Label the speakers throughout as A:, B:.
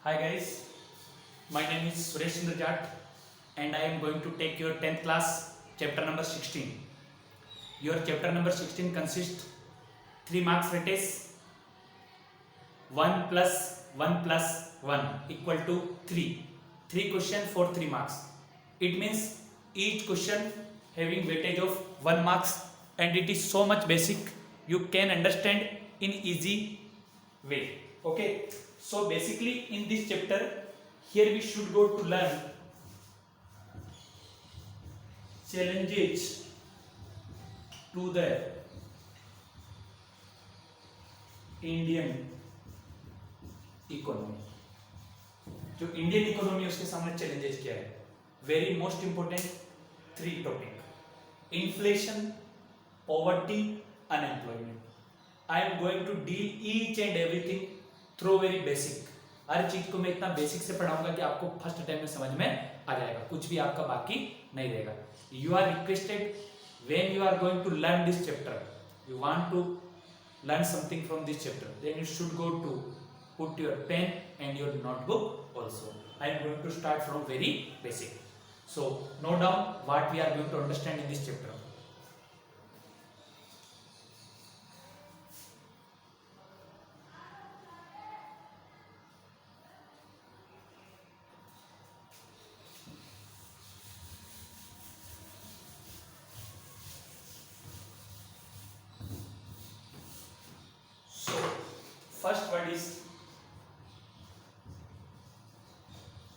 A: Hi guys, my name is Suresh Chandra Jat and I am going to take your 10th class chapter number 16. Your chapter number 16 consists 3 marks weightage 1 plus 1 plus 1 equal to 3. 3 question for 3 marks. It means each question having weightage of 1 marks and it is so much basic you can understand in easy way. Okay, so basically in this chapter here we should go to learn challenges to the Indian economy. जो Indian economy उसके सामने challenges क्या है. Very most important 3 topic: inflation, poverty, unemployment. I am going to deal each and everything through very basic. हर चीज को मैं इतना बेसिक से पढ़ाऊंगा कि आपको फर्स्ट टाइम में समझ में आ जाएगा, कुछ भी आपका बाकी नहीं रहेगा. You are requested when you are going to learn this chapter, you want to learn something from this chapter, then you should go to put your pen and your notebook also. I am going to start from very basic. So note down what we are going to understand in this chapter. First word is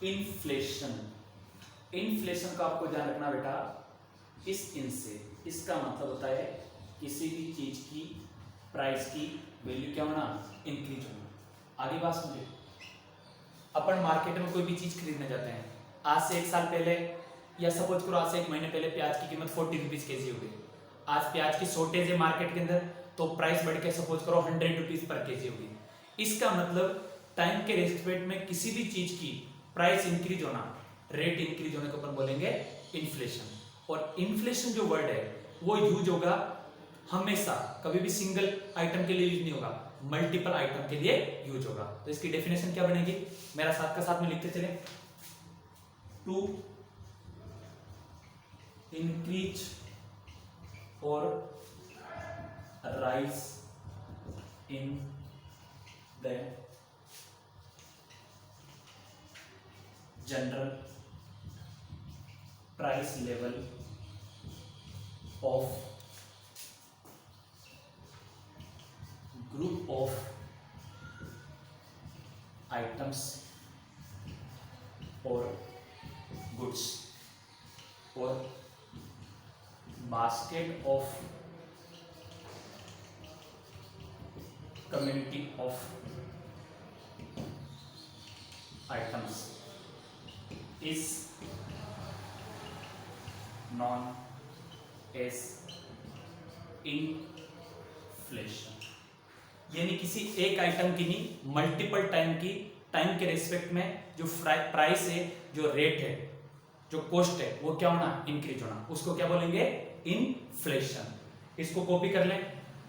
A: inflation. Inflation का आपको ध्यान रखना बेटा. इस इन से इसका मतलब होता है किसी भी चीज की प्राइस की वैल्यू क्या होना, इंक्रीज होना. आगे बात समझे. अपन मार्केट में कोई भी चीज खरीदने जाते हैं, आज से 1 साल पहले या सपोज करो आज से 1 महीने पहले प्याज की कीमत 40 रुपीज केजी हो गई. आज प्याज की शॉर्टेज है मार्केट के अंदर, तो प्राइस बढ़ के सपोज करो 100 रुपीज पर केजी होगी. इसका मतलब टाइम के रेस्पेक्ट में किसी भी चीज की प्राइस इंक्रीज होना, रेट इंक्रीज होने को अपन बोलेंगे इन्फ्लेशन. और इन्फ्लेशन जो वर्ड है वो यूज होगा हमेशा, कभी भी सिंगल आइटम के लिए यूज नहीं होगा, मल्टीपल आइटम के लिए यूज होगा. तो इसकी डेफिनेशन क्या बनेगी, मेरा साथ का साथ में लिखते चले. टू इंक्रीज और rise in the general price level of group of items or goods or basket of community of items is known as inflation. यानी किसी एक आइटम की नहीं, मल्टीपल टाइम के रेस्पेक्ट में जो प्राइस है, जो रेट है, जो कॉस्ट है, वो क्या होना, इंक्रीज होना, उसको क्या बोलेंगे, इन्फ्लेशन. इसको कॉपी कर लें.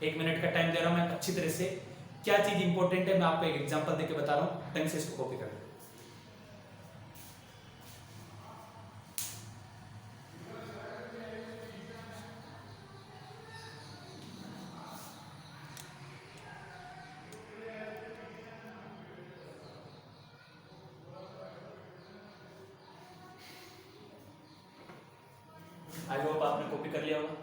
A: 1 मिनट का टाइम दे रहा हूं मैं अच्छी तरह से. क्या चीज इंपॉर्टेंट है मैं आपको एक एग्जांपल देके बता रहा हूं, ढंग से इसको कॉपी कर लें. आई होप आपने कॉपी कर लिया होगा.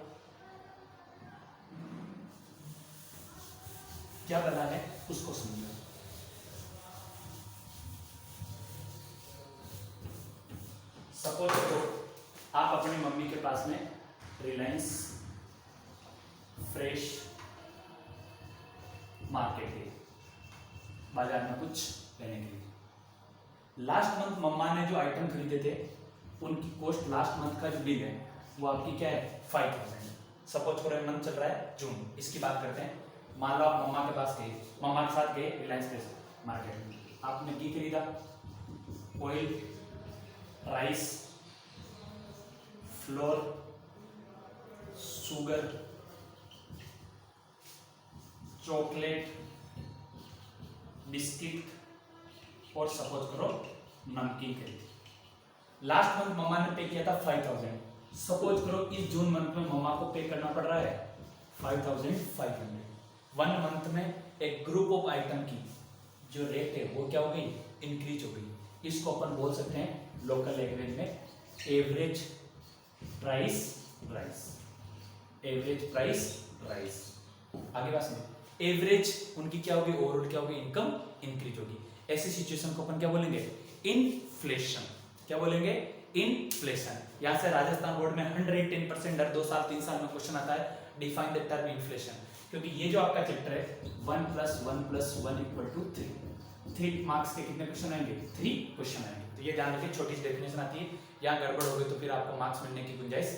A: क्या बना है उसको समझो. सपोज करो आप अपनी मम्मी के पास में रिलायंस फ्रेश मार्केट गए बाजार में कुछ लेने के लिए. लास्ट मंथ मम्मा ने जो आइटम खरीदे थे उनकी कॉस्ट, लास्ट मंथ का जो बिल है वो आपकी क्या है, 5000. सपोज करो मंथ चल रहा है जून, इसकी बात करते हैं. मान लो आप मम्मा के पास गए, मम्मा के साथ गए रिलायंस फ्रेश मार्केट में. आपने की खरीदा, oil, rice, floor, sugar, chocolate, biscuit, और सपोज करो नमकीन खरीदी। लास्ट मंथ मम्मा ने पे किया था 5000, सपोज करो इस जून मंथ में मम्मा को पे करना पड़ रहा है 5500। 1 मंथ में एक ग्रुप ऑफ आइटम की जो रेट है वो क्या हो गई, इंक्रीज हो गई। इसको अपन बोल सकते हैं लोकल लैंग्वेज में average price rise. Average price rise. आगे बात सुनो, एवरेज उनकी क्या होगी, ओवरऑल क्या होगी, इनकम इंक्रीज होगी। ऐसी सिचुएशन को अपन क्या बोलेंगे, इन्फ्लेशन। क्या बोलेंगे, इन्फ्लेशन। यहां से राजस्थान बोर्ड में 110% हर 2 साल 3 साल में क्वेश्चन आता है, डिफाइन द टर्म इन्फ्लेशन। क्योंकि ये जो आपका चैप्टर है 1 + 1 + 1 = 3, 3 मार्क्स के कितने क्वेश्चन आएंगे, 3 क्वेश्चन आएंगे। तो ये ध्यान रखिए, छोटी सी डेफिनेशन आती है, यहाँ गड़बड़ हो गई तो फिर आपको मार्क्स मिलने की गुंजाइश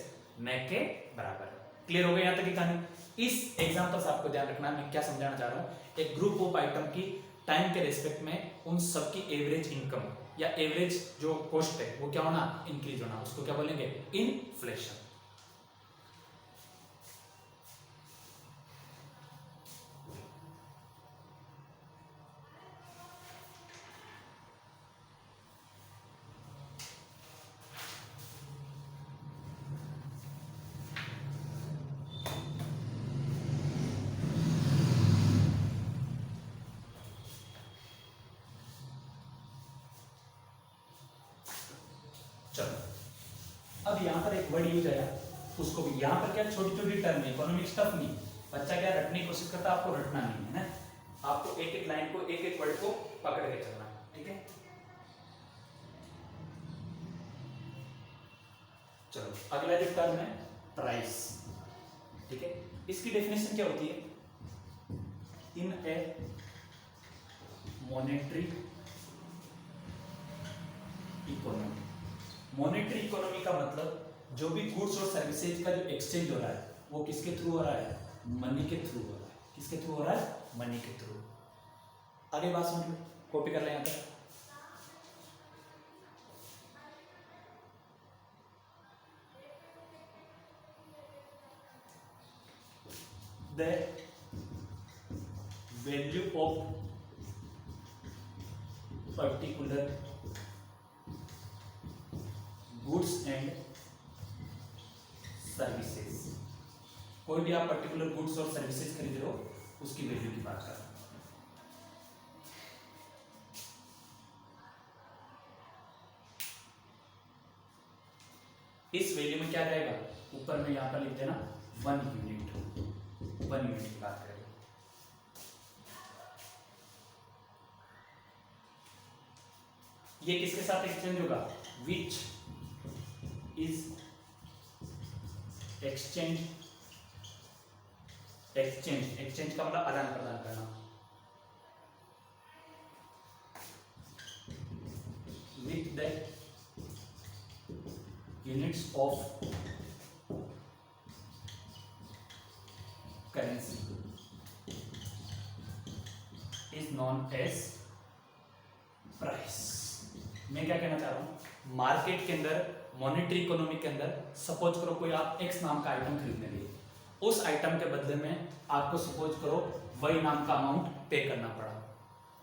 A: न के बराबर है। क्लियर हो गया यहाँ तक की कहानी। इस एग्जांपल से आपको ध्यान रखना मैं क्या समझाना चाह रहा हूँ, एक ग्रुप ऑफ आइटम की टाइम के रेस्पेक्ट में उन सबकी एवरेज इनकम या एवरेज जो कॉस्ट है वो क्या होना, इंक्रीज होना, उसको क्या बोलेंगे, इन्फ्लेशन। चलो अब यहाँ पर एक वर्ड यूज आया, उसको भी यहाँ पर क्या छोटी छोटी टर्म है, इकोनॉमिक स्टफ नहीं, बच्चा क्या रटने की कोशिश करता है, आपको रटना नहीं है ना, आपको एक एक लाइन को एक एक वर्ड को पकड़ के चलना है, ठीक है। चलो अगला जो टर्म है प्राइस, ठीक है, इसकी डेफिनेशन क्या होती है, इन ए मॉनेटरी इकोनॉमी। मॉनेटरी इकोनॉमी का मतलब जो भी गुड्स और सर्विसेज का जो एक्सचेंज हो रहा है वो किसके थ्रू हो रहा है, मनी के थ्रू हो रहा है। किसके थ्रू हो रहा है, मनी के थ्रू। आगे बात सुन लो, कॉपी कर ले यहां पर। The value of particular goods and services, कोई भी आप पर्टिकुलर गुड्स और सर्विसेज खरीद रहे हो उसकी वैल्यू की बात कर रहे हैं। इस वैल्यू में क्या रहेगा, ऊपर में यहां पर लिख देना 1 यूनिट, 1 यूनिट की बात करेंगे। ये किसके साथ एक्सचेंज होगा, which is exchange, exchange, exchange का मतलब आदान प्रदान करना, with the units of currency is known as price. मैं क्या कहना चाह रहा हूं, मार्केट के अंदर, मॉनेटरी इकोनॉमी के अंदर सपोज करो कोई आप एक्स नाम का आइटम खरीदने गए, उस आइटम के बदले में आपको सपोज करो वही नाम का अमाउंट पे करना पड़ा,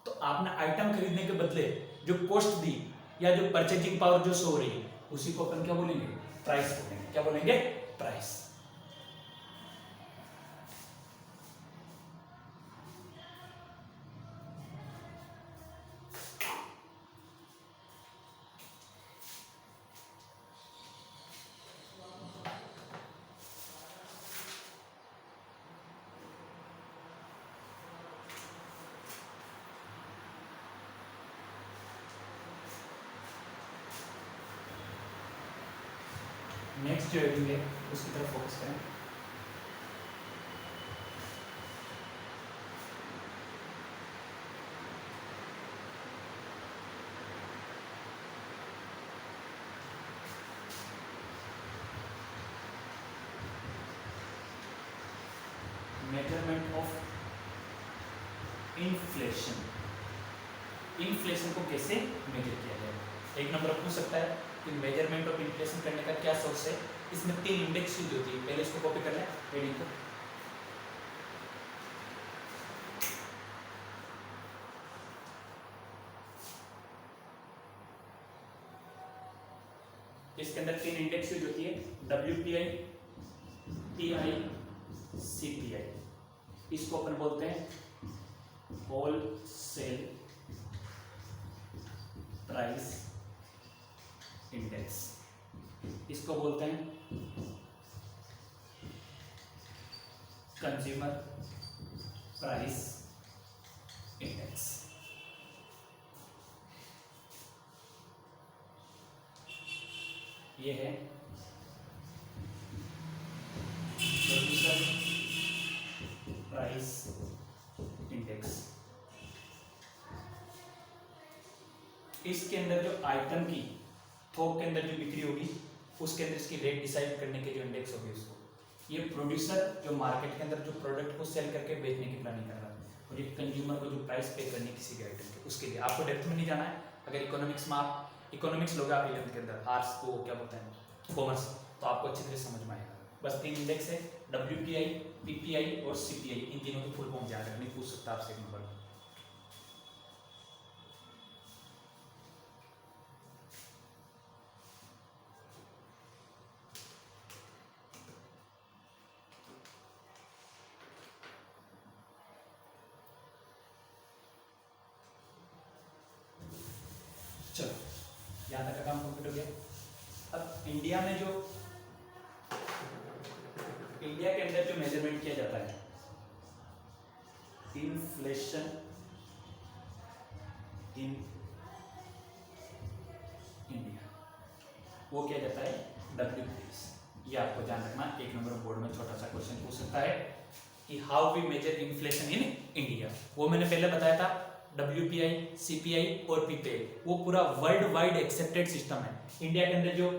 A: तो आपने आइटम खरीदने के बदले जो कॉस्ट दी या जो परचेजिंग पावर जो शो हो रही है उसी को अपन क्या बोलेंगे, प्राइस बोलेंगे। क्या बोलेंगे, प्राइस। नेक्स्ट जो हेडिंग है उसकी तरफ फोकस करें। मेजरमेंट ऑफ इन्फ्लेशन, इन्फ्लेशन को कैसे मेजर किया जाए। एक नंबर पूछ सकता है कि मेजरमेंट ऑफ इन्फ्लेशन करने का क्या सोर्स है, इसमें 3 इंडेक्स यूज होती है, पहले इसको कॉपी कर लें हेडिंग को। इसके अंदर 3 इंडेक्स यूज होती है, WPI, PI, CPI। इसको अपन बोलते हैं होलसेल प्राइस इंडेक्स, इसको बोलते हैं कंज्यूमर प्राइस इंडेक्स। ये है प्रोड्यूसर प्राइस इंडेक्स। इसके अंदर जो आइटम की थोक के अंदर जो बिक्री होगी उसके अंदर इसकी रेट डिसाइड करने के जो इंडेक्स होगी उसको, ये प्रोड्यूसर जो मार्केट के अंदर जो प्रोडक्ट को सेल करके बेचने की प्लानिंग कर रहा है, और ये कंज्यूमर को जो प्राइस पे करनी है किसी भी आइटम के, उसके लिए आपको डेप्थ में नहीं जाना है। अगर इकोनॉमिक्स में आप इकोनॉमिक्स लोगे आप 11th के अंदर, आर्ट्स को क्या बोलते हैं कॉमर्स, तो आपको अच्छी तरह समझ में आएगा। बस 3 इंडेक्स है, WPI, PPI और CPI। इन तीनों की फुल फॉर्म याद रखनी, पूछ सकता आपसे एक नंबर। चलो यहाँ तक का काम कंप्लीट हो गया। अब इंडिया में जो इंडिया के अंदर जो मेजरमेंट किया जाता है इन्फ्लेशन इन इंडिया, वो किया जाता है WPI। ये आपको ध्यान रखना, एक नंबर बोर्ड में छोटा सा क्वेश्चन पूछ सकता है कि how we measure inflation in India. वो मैंने पहले बताया था, WPI, CPI और PPI वो पूरा वर्ल्ड वाइड एक्सेप्टेड सिस्टम है। इंडिया के अंदर जो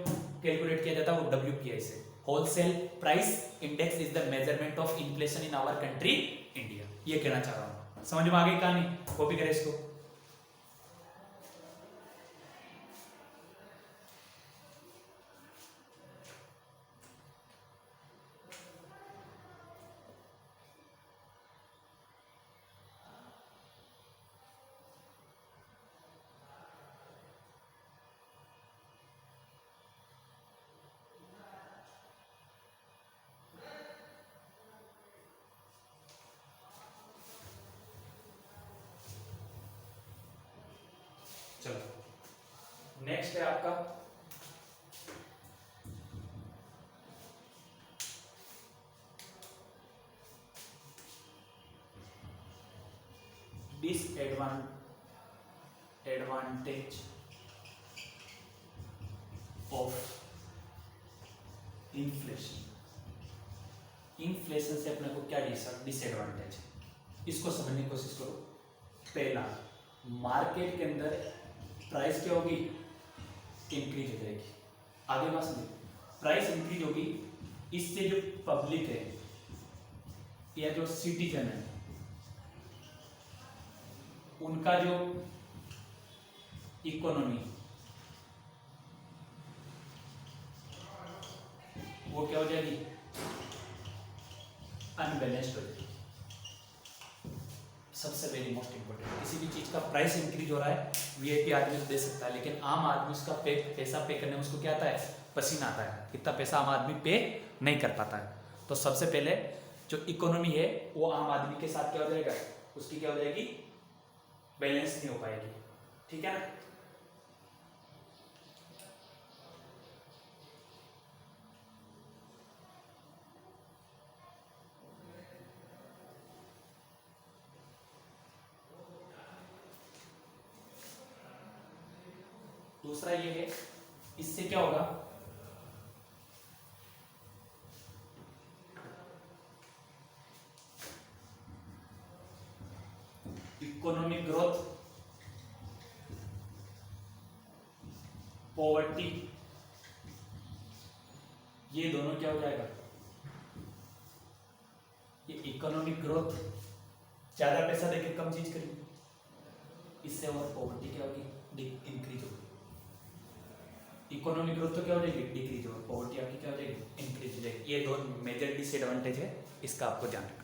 A: कैलकुलेट किया जाता है वो WPI से, wholesale price index is the measurement of inflation in our country India. ये कहना चाह रहा हूं, समझ में आ गई कहानी? कॉपी करें इसको। चलो नेक्स्ट है आपका एडवांटेज ऑफ इन्फ्लेशन। इन्फ्लेशन से अपने को क्या डिसएडवांटेज है, इसको समझने की कोशिश करो। पहला, मार्केट के अंदर प्राइस क्या होगी? इंक्रीज हो जाएगी। आगे बात सुनिए, प्राइस इंक्रीज होगी, इससे जो पब्लिक है या जो सिटीजन है उनका जो इकोनॉमी वो क्या हो जाएगी? अनबैलेंस्ड हो जाएगी। सबसे वेरी मोस्ट इंपॉर्टेंट, किसी भी चीज का प्राइस इंक्रीज हो रहा है, VIP आदमी तो दे सकता है, लेकिन आम आदमी उसका पैसा पे करने में उसको क्या आता है? पसीना आता है। इतना पैसा आम आदमी पे नहीं कर पाता है। तो सबसे पहले जो इकोनॉमी है वो आम आदमी के साथ क्या हो जाएगा? उसकी क्या हो जाएगी? बैलेंस नहीं हो पाएगी। ठीक है ना? दूसरा ये है, इससे क्या होगा? इकोनॉमिक ग्रोथ, पॉवर्टी, ये दोनों क्या हो जाएगा? ये इकोनॉमिक ग्रोथ ज्यादा पैसा देके कम चीज करेंगे, इससे और पॉवर्टी क्या होगी? इंक्रीज होगी। इकोनॉमिक ग्रोथ तो क्या हो जाएगी? डिक्रीज होगी। पॉवर्टी आपकी क्या हो जाएगी? इंक्रीज हो जाएगी। ये दो मेजर डिसएडवांटेज है, इसका आपको ध्यान रखना।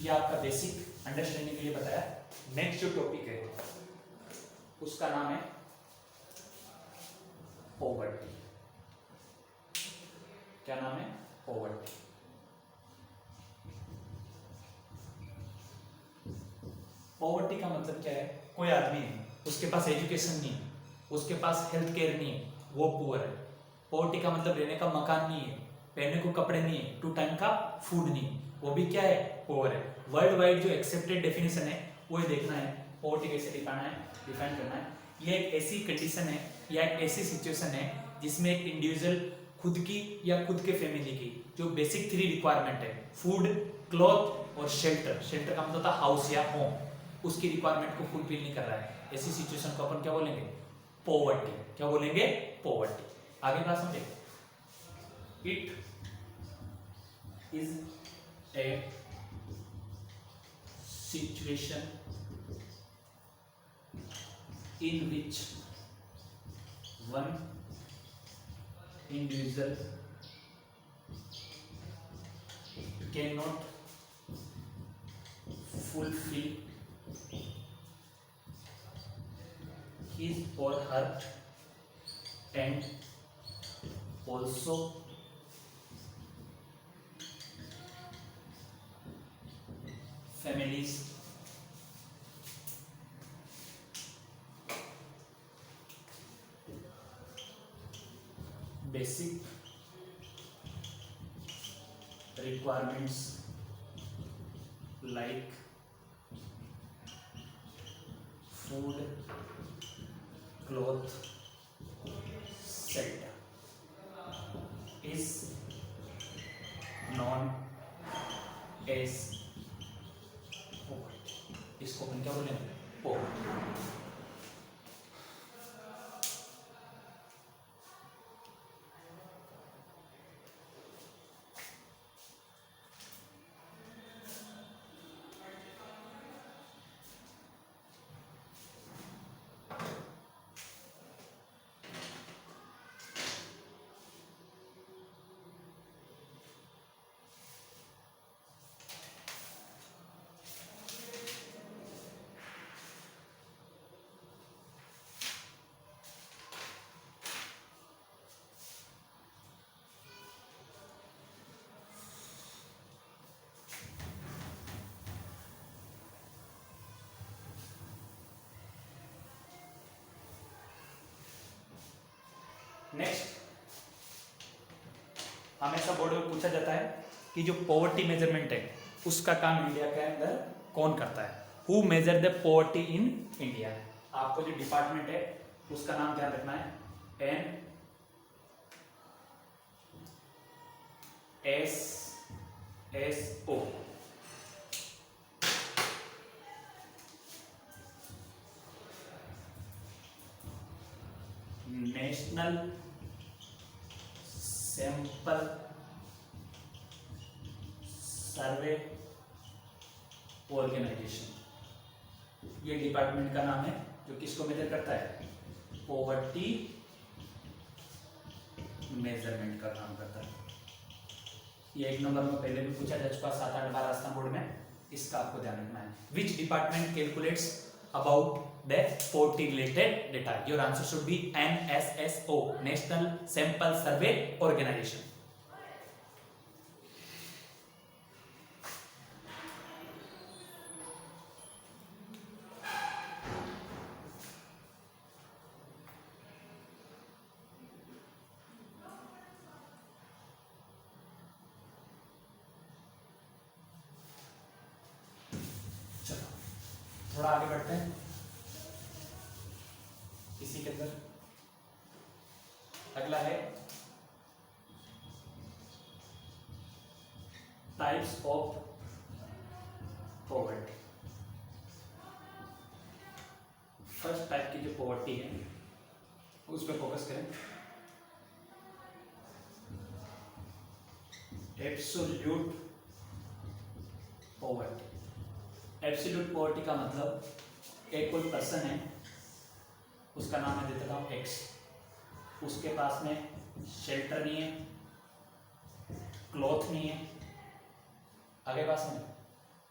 A: ये आपका बेसिक अंडरस्टैंडिंग के लिए बताया। नेक्स्ट जो टॉपिक है उसका नाम है पॉवर्टी। क्या नाम है? पॉवर्टी। पॉवर्टी का मतलब क्या है? कोई आदमी है, उसके पास एजुकेशन नहीं है, उसके पास हेल्थ केयर नहीं है, वो पुअर है। पॉवर्टी का मतलब रहने का मकान नहीं है, पहनने को कपड़े नहीं है, 2 टाइम का फूड नहीं है, वो भी क्या है? पुअर है। वर्ल्ड वाइड जो एक्सेप्टेड डेफिनेशन है वो ही देखना है, पॉवर्टी कैसे डिफाइन करना है। ये एक ऐसी कंडीशन है या एक ऐसी सिचुएशन है जिसमें एक इंडिविजुअल खुद की या खुद के फैमिली की जो बेसिक 3 रिक्वायरमेंट है, फूड, क्लॉथ और शेल्टर, शेल्टर का मतलब होता है हाउस या होम, उसकी रिक्वायरमेंट को फुलफिल नहीं कर रहा है, ऐसी सिचुएशन को अपन क्या बोलेंगे? पॉवर्टी। क्या बोलेंगे? पॉवर्टी। आगे बात समझे। It is a situation in which one individual cannot fulfill his or her and also families basic requirements like food, cloth, shelter is known as poverty। इसको अपन क्या बोलेंगे? poverty। नेक्स्ट, हमेशा बोर्ड में पूछा जाता है कि जो पॉवर्टी मेजरमेंट है उसका काम इंडिया के अंदर कौन करता है? Who measure the poverty in India? आपको जो डिपार्टमेंट है उसका नाम ध्यान रखना है, NSSO। National sample survey organisation, ये डिपार्टमेंट का नाम है जो किसको मेजर करता है? पॉवर्टी मेजरमेंट का काम करता है। ये 1 नंबर में पहले भी पूछा जा चुका, 7-8 बार राजस्थान बोर्ड में, इसका आपको ध्यान रखना है। Which department calculates about the poverty related data? Your answer should be NSSO, National Sample Survey Organization। चलो थोड़ा आगे बढ़ते हैं इसी के अंदर। अगला है types of poverty. First type की जो पॉवर्टी है उस पर फोकस करें। Absolute poverty. एब्सोल्यूट पॉवर्टी का मतलब एक कोई पर्सन है, उसका नाम मैं देता हूँ एक्स, उसके पास में शेल्टर नहीं है, क्लॉथ नहीं है, आगे पास में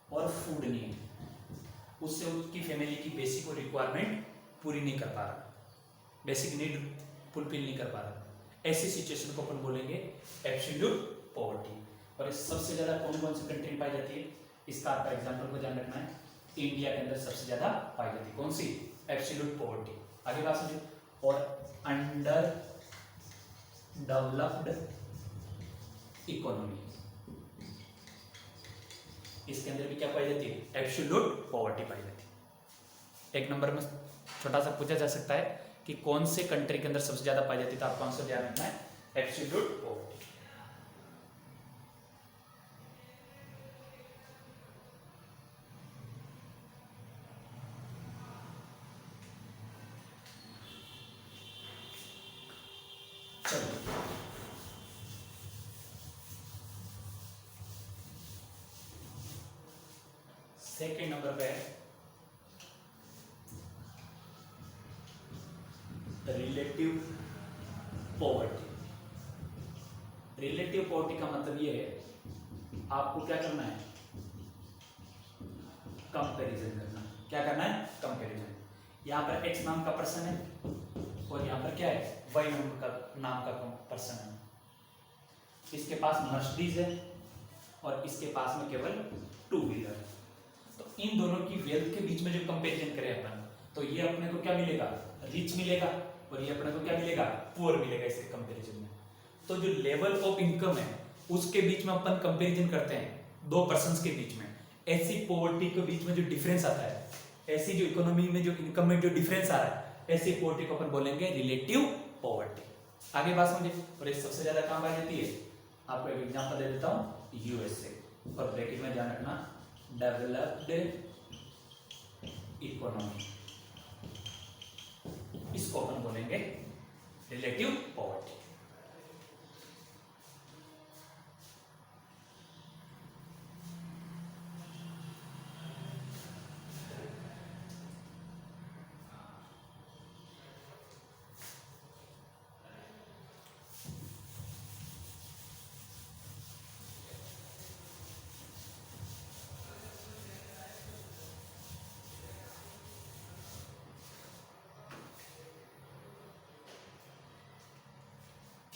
A: और फूड नहीं है, उससे उसकी फैमिली की बेसिक और रिक्वायरमेंट पूरी नहीं कर पा रहा, बेसिक नीड फुलफिल नहीं कर पा रहा, ऐसी सिचुएशन को अपन बोलेंगे एब्सोल्यूट पॉवर्टी। और इस सबसे ज्यादा कौन कौन सी कंट्री में पाई जाती है, इसका आपका एग्जांपल को ध्यान रखना है। इंडिया के अंदर सबसे ज्यादा पाई जाती है कौन सी, एब्सोल्यूट पॉवर्टी। आगे बात समझिए। और अंडर डेवलप्ड इकोनॉमी, इसके अंदर भी क्या पाई जाती है, एब्सोल्यूट पॉवर्टी पाई जाती है। एक नंबर में छोटा सा पूछा जा सकता है कि कौन से कंट्री के अंदर सबसे ज्यादा पाई जाती है, तो आपको आंसर ध्यान रखना है एब्सोल्यूट पॉवर्टी। सेकेंड नंबर पे है रिलेटिव पॉवर्टी। रिलेटिव पॉवर्टी का मतलब ये है आपको क्या करना है, कंपैरिजन करना। क्या करना है, कंपैरिजन। यहाँ पर x नाम का पर्सन है और यहाँ पर क्या है, y नाम का पर्सन है। इसके पास मर्सिडीज है और इसके पास में केवल टू व्हीलर है। तो इन दोनों की वेल्थ के बीच में जो कंपैरिजन करें अपन, तो ये अपने को क्या मिलेगा, रिच मिलेगा, और ये अपने को क्या मिलेगा, पुअर मिलेगा इसके कंपैरिजन में। तो जो लेवल ऑफ इनकम है उसके बीच में अपन कंपैरिजन करते हैं दो पर्संस के बीच में। ऐसी पॉवर्टी के बीच में जो डिफरेंस आता है, ऐसी जो इकोनॉमी में जो इनकम में जो डिफरेंस आ रहा है, ऐसी पॉवर्टी को अपन बोलेंगे रिलेटिव पॉवर्टी। आगे बात समझे। और ये सबसे ज्यादा कहां पाई जाती है, आपको एक एग्जांपल दे देता हूं, यूएसए, और ब्रैकेट में ध्यान रखना डेवलप्ड इकोनॉमी, इसको अपन बोलेंगे रिलेटिव पॉवर्टी।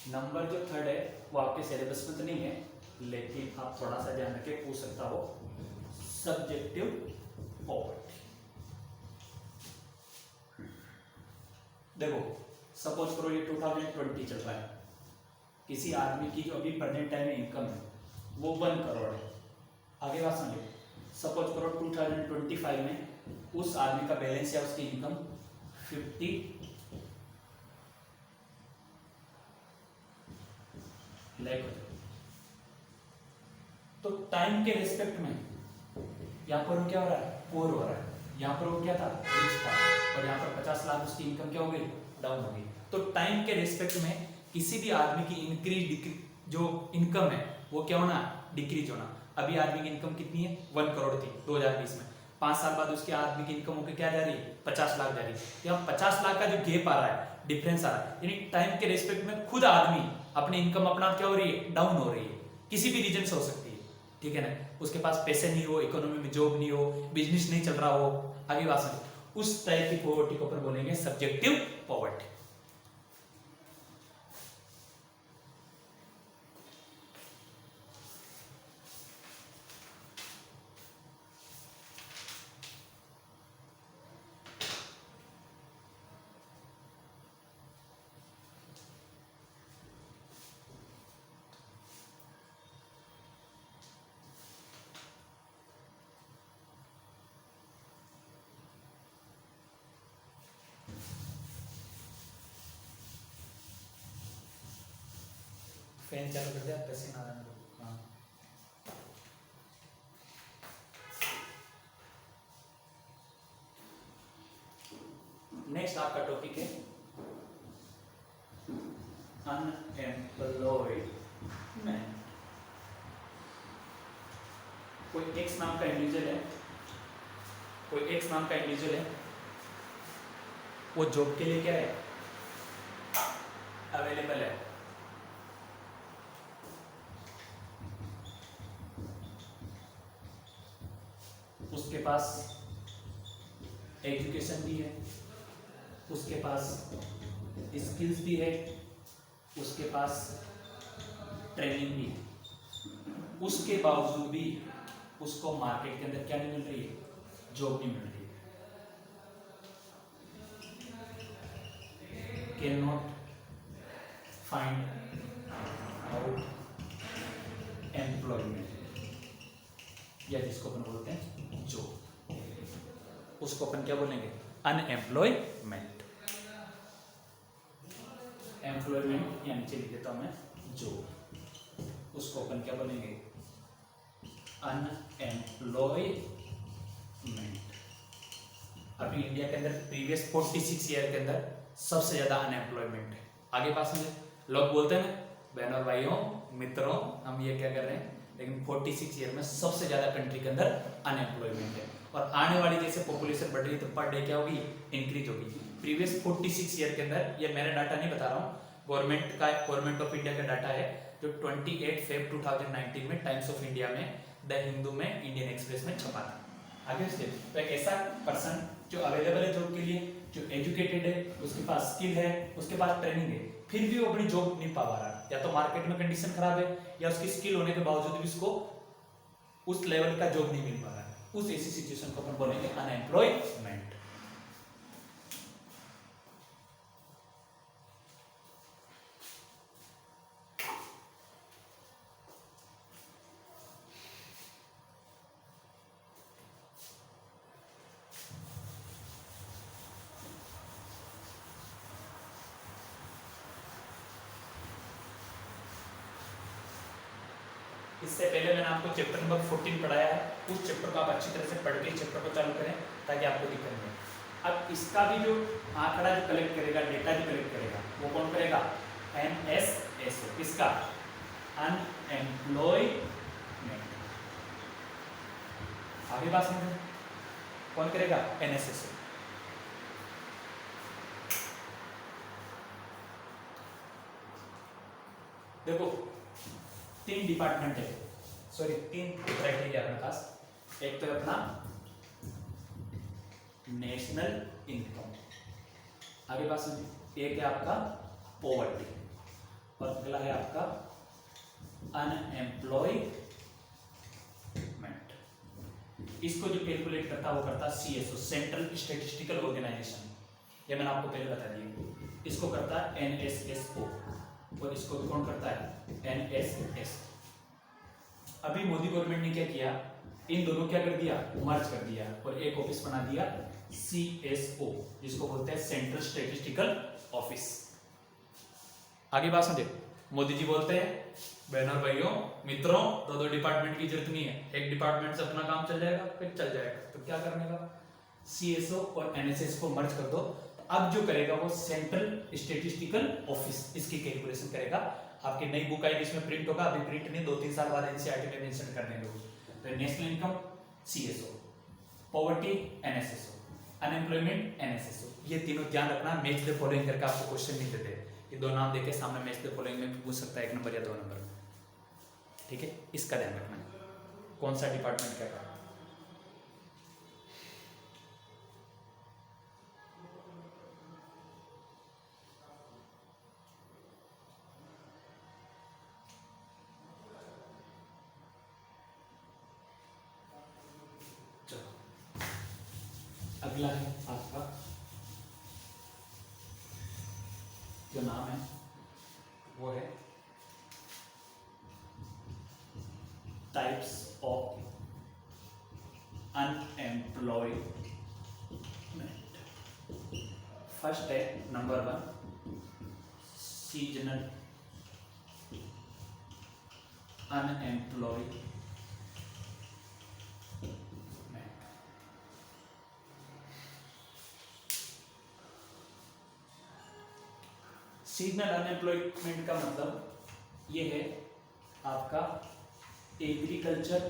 A: नंबर जो थर्ड है वो आपके सिलेबस में तो नहीं है, लेकिन आप थोड़ा सा ध्यान रखे, पूछ सकता हो, सब्जेक्टिव पॉवर्टी। देखो सपोज करो ये 2020 चल रहा है, किसी आदमी की जो अभी प्रेजेंट टाइम में इनकम है वो 1 करोड़ है। आगे बात समझो, सपोज करो 2025 में उस आदमी का बैलेंस या उसकी इनकम 50 लाख हो जाए। तो टाइम के रिस्पेक्ट में यहाँ पर वो क्या हो रहा है, पुअर हो रहा है, यहाँ पर वो क्या था, रिच था, और यहाँ पर 50 लाख उसकी इनकम क्या हो गई, डाउन हो गई। तो टाइम के रिस्पेक्ट में किसी भी आदमी की इंक्रीज डिक्रीज जो इनकम है वो क्या होना, डिक्रीज होना। अभी आदमी की इनकम कितनी है, 1 करोड़ थी 2020 में, 5 साल बाद उसके आदमी की इनकम होकर क्या जा रही है, 50 लाख जा रही है। यहाँ 50 लाख का जो गैप आ रहा है, डिफरेंस आ रहा है, यानी टाइम के रिस्पेक्ट में खुद आदमी अपनी इनकम अपना क्या हो रही है, डाउन हो रही है। किसी भी रीजन से हो सकती है, ठीक है ना, उसके पास पैसे नहीं हो, इकोनॉमी में जॉब नहीं हो, बिजनेस नहीं चल रहा हो, आगे बात समझो, उस टाइप की पॉवर्टी को अपन बोलेंगे सब्जेक्टिव पॉवर्टी। फैन चालू कर दिया, पसीना आ रहा है। हाँ, नेक्स्ट आपका टॉपिक है अनएम्प्लॉयड मैन। कोई एक्स नाम का इंडिविजुअल है, कोई एक्स नाम का इंडिविजुअल है, वो जॉब के लिए क्या है, अवेलेबल है। उसके पास एजुकेशन भी है, उसके पास स्किल्स भी है, उसके पास ट्रेनिंग भी है, उसके बावजूद भी उसको मार्केट के अंदर क्या नहीं मिल रही है, जॉब नहीं मिल रही है। Can not find out employment, या जिसको अपन बोलते हैं जॉब, उसको अपन क्या बोलेंगे, अनएम्प्लॉयमेंट। एम्प्लॉयमेंट यानी लिख देता हूं मैं जॉब, उसको अपन क्या बोलेंगे, अनएम्प्लॉयमेंट। अभी इंडिया के अंदर प्रीवियस 46 ईयर के अंदर सबसे ज्यादा अनएम्प्लॉयमेंट है। आगे पास में लोग बोलते हैं ना बहनों और भाइयों मित्रों हम ये क्या कर रहे हैं, लेकिन 46 ईयर में सबसे ज्यादा कंट्री के अंदर अनएम्प्लॉयमेंट है। और आने वाली जैसे पॉपुलेशन बढ़ रही है तो पर डे क्या होगी, इंक्रीज होगी। प्रीवियस 46 ईयर के अंदर, ये मेरा डाटा नहीं बता रहा हूँ, गवर्नमेंट ऑफ इंडिया का डाटा है जो 28 फेब 2019 में टाइम्स ऑफ इंडिया में, द हिंदू में, इंडियन एक्सप्रेस में छपा था। आगे उसके तो एक ऐसा पर्सन जो अवेलेबल है जॉब के लिए, जो एजुकेटेड है, उसके पास स्किल है, उसके पास ट्रेनिंग है, फिर भी वो अपनी जॉब नहीं पा रहा, या तो मार्केट में कंडीशन खराब है या उसकी स्किल होने के बावजूद भी उसको उस लेवल का जॉब नहीं मिल पा रहा है, उस ऐसी सिचुएशन को अपन बोलेंगे अनएम्प्लॉयमेंट। इससे पहले मैंने आपको चैप्टर नंबर 14 पढ़ाया है, उस चैप्टर को आप अच्छी तरह से पढ़ के चैप्टर को चालू करें ताकि आपको दिक्कत नहीं हो। अब इसका भी जो आंकड़ा जो कलेक्ट करेगा, डेटा जो कलेक्ट करेगा, वो कौन करेगा, NSSO, किसका, अनएम्प्लॉयमेंट। आगे बात समझो, कौन करेगा, NSSO। देखो 3 डिपार्टमेंट है, सॉरी 3 क्राइटेरिया अपने पास। एक तो है अपना नेशनल इनकम, आगे बात समझिए, एक है आपका पॉवर्टी और अगला है आपका अनएम्प्लॉयमेंट। इसको जो कैलकुलेट करता है वो करता है CSO, सेंट्रल स्टैटिस्टिकल ऑर्गेनाइजेशन, ये मैंने आपको पहले बता दिया। इसको करता है NSSO और इसको भी कौन करता है, NSS। अभी मोदी गवर्नमेंट ने क्या किया, इन दोनों क्या कर दिया, मर्ज कर दिया और एक ऑफिस बना दिया CSO, जिसको बोलते हैं सेंट्रल स्टैटिस्टिकल ऑफिस। आगे बात समझे, मोदी जी बोलते हैं बहनों और भाइयों मित्रों, दो डिपार्टमेंट की जरूरत नहीं है, एक डिपार्टमेंट से अपना काम चल जाएगा, फिर चल जाएगा। तो क्या करने का, CSO और NSS को मर्ज कर दो। अब जो करेगा वो सेंट्रल स्टैटिस्टिकल ऑफिस इसकी कैलकुलेशन करेगा। आपकी नई बुक आएगी, इसमें प्रिंट होगा, अभी प्रिंट नहीं, 2-3 साल बाद NCERT में मेंशन करने दो। तो national income CSO, poverty NSSO, unemployment NSSO, ये तीनों ध्यान रखना। मैच द फॉलोइंग करके आपको क्वेश्चन नहीं देते, ये दो नाम देके सामने मैच द फॉलोइंग में पूछ सकता है 1 नंबर या 2 नंबर, ठीक है, इसका ध्यान रखना कौन सा डिपार्टमेंट क्या करता है। अगला है आपका जो नाम है वो है टाइप्स ऑफ अनएम्प्लॉयमेंट। फर्स्ट है number 1 seasonal unemployment. Seasonal unemployment का मतलब ये है आपका एग्रीकल्चर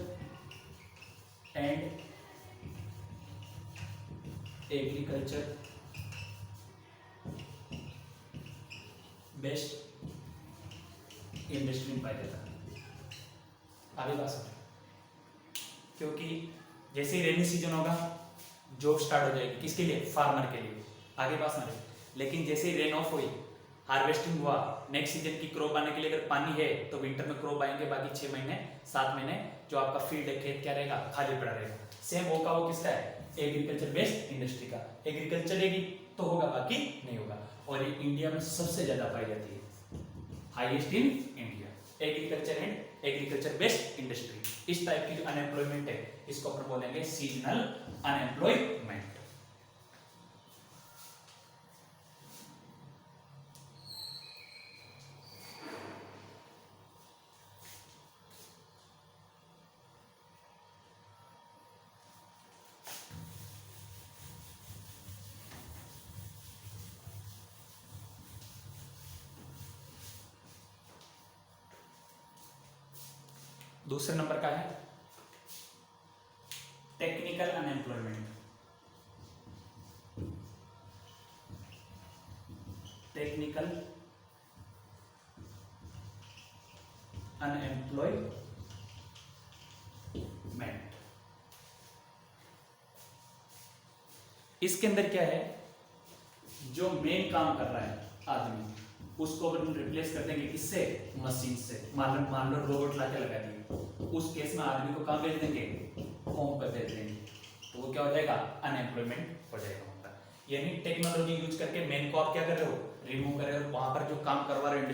A: बेस्ट इंडस्ट्री में पाया जाता है। आगे बात समझो, क्योंकि जैसे ही रेनी सीजन होगा जॉब स्टार्ट हो जाएगी, किसके लिए? फार्मर के लिए, आगे बात समझ। लेकिन जैसे ही रेन ऑफ हुई, हार्वेस्टिंग हुआ, नेक्स्ट सीजन की क्रॉप आने के लिए अगर पानी है तो विंटर में क्रॉप आएंगे, बाकी 6 महीने 7 महीने जो आपका फील्ड है, खेत क्या रहेगा? खाली पड़ा रहेगा। सेम वो का वो किसका है? एग्रीकल्चर बेस्ड इंडस्ट्री का। एग्रीकल्चर चलेगी तो होगा, बाकी नहीं होगा। और ये इंडिया में सबसे ज्यादा पाई जाती है, highest in India, agriculture and agriculture based industry. इस टाइप की जो अनएम्प्लॉयमेंट है इसको अपन बोलेंगे सीजनल अनएम्प्लॉयमेंट। दूसरे नंबर का है टेक्निकल अनएम्प्लॉयमेंट। टेक्निकल अनएम्प्लॉयमेंट, इसके अंदर क्या है? जो मेन काम कर रहा है आदमी, उसको अपन रिप्लेस कर देंगे किससे? मशीन से। मान लो रोबोट लाके लगा दिए, उस केस में आदमी को कहाँ भेज देंगे? होम पर भेज देंगे, तो वो क्या हो जाएगा? अनएम्प्लॉयमेंट हो जाएगा उनका। यानी टेक्नोलॉजी यूज करके मेन को आप क्या कर रहे हो? रिमूव कर रहे हो, वहां पर जो काम करवा रहे हो